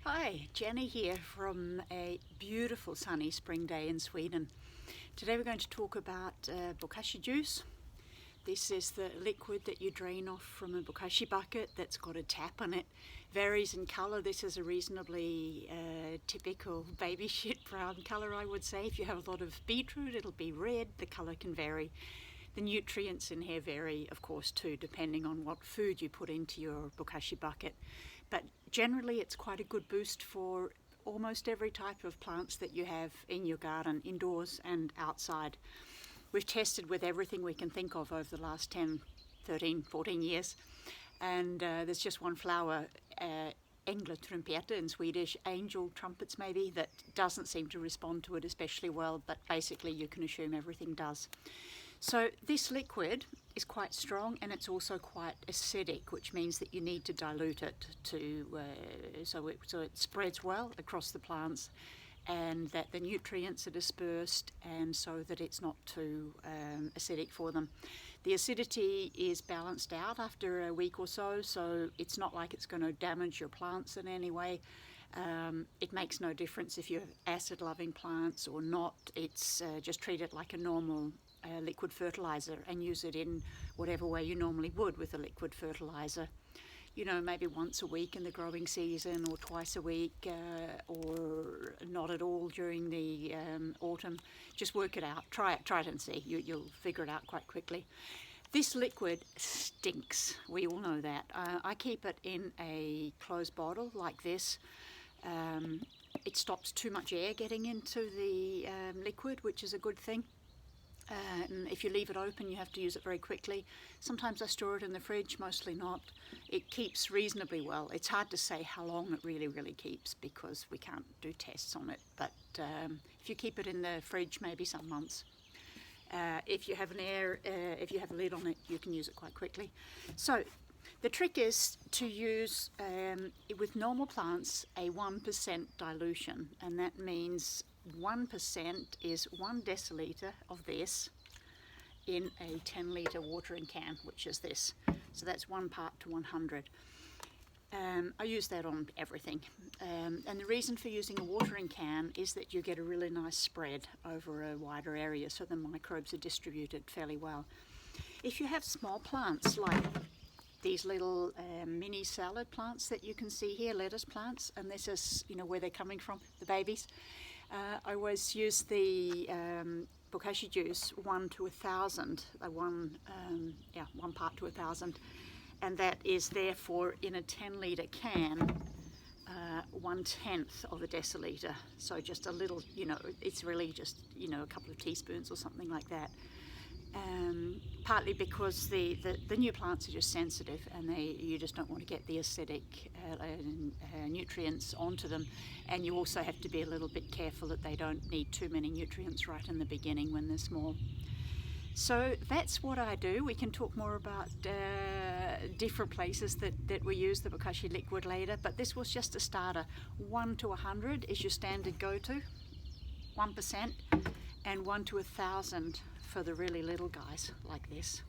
Hi, Jenny here from a beautiful sunny spring day in Sweden. Today we're going to talk about bokashi juice. This is the liquid that you drain off from a bokashi bucket that's got a tap on it. Varies in colour. This is a reasonably typical baby shit brown colour, I would say. If you have a lot of beetroot, it'll be red. The colour can vary. The nutrients in here vary, of course, too, depending on what food you put into your bokashi bucket. But generally it's quite a good boost for almost every type of plants that you have in your garden, indoors and outside. We've tested with everything we can think of over the last 10, 13, 14 years. And there's just one flower, Ängletrumpeta in Swedish, angel trumpets maybe, that doesn't seem to respond to it especially well, but basically you can assume everything does. So this liquid is quite strong and it's also quite acidic, which means that you need to dilute it so it spreads well across the plants and that the nutrients are dispersed and so that it's not too acidic for them. The acidity is balanced out after a week or so, so it's not like it's going to damage your plants in any way. It makes no difference if you have acid-loving plants or not. It's just treat it like a normal liquid fertiliser and use it in whatever way you normally would with a liquid fertiliser. You know, maybe once a week in the growing season or twice a week or not at all during the autumn. Just work it out. Try it and see. You'll figure it out quite quickly. This liquid stinks. We all know that. I keep it in a closed bottle like this. It stops too much air getting into the liquid, which is a good thing. If you leave it open, you have to use it very quickly. Sometimes I store it in the fridge, mostly not. It keeps reasonably well. It's hard to say how long it really keeps because we can't do tests on it. But if you keep it in the fridge, maybe some months. If you have if you have a lid on it, you can use it quite quickly. So the trick is to use, with normal plants, a 1% dilution, and that means 1% is 1 decilitre of this in a 10 litre watering can, which is this. So that's 1 part to 100. I use that on everything. And the reason for using a watering can is that you get a really nice spread over a wider area, so the microbes are distributed fairly well. If you have small plants like these little mini salad plants that you can see here, lettuce plants, and this is, you know, where they're coming from, the babies. I always use the bokashi juice 1 to 1,000, 1 part to 1,000, and that is therefore in a 10 litre can 1/10 of a decilitre. So just a little, you know, it's really just, you know, a couple of teaspoons or something like that. Partly because the new plants are just sensitive and you just don't want to get the acidic nutrients onto them, and you also have to be a little bit careful that they don't need too many nutrients right in the beginning when they're small. So that's what I do. We can talk more about different places that we use the bokashi liquid later, but this was just a starter. 1 to 100 is your standard go-to, 1%, and 1 to 1,000 for the really little guys like this.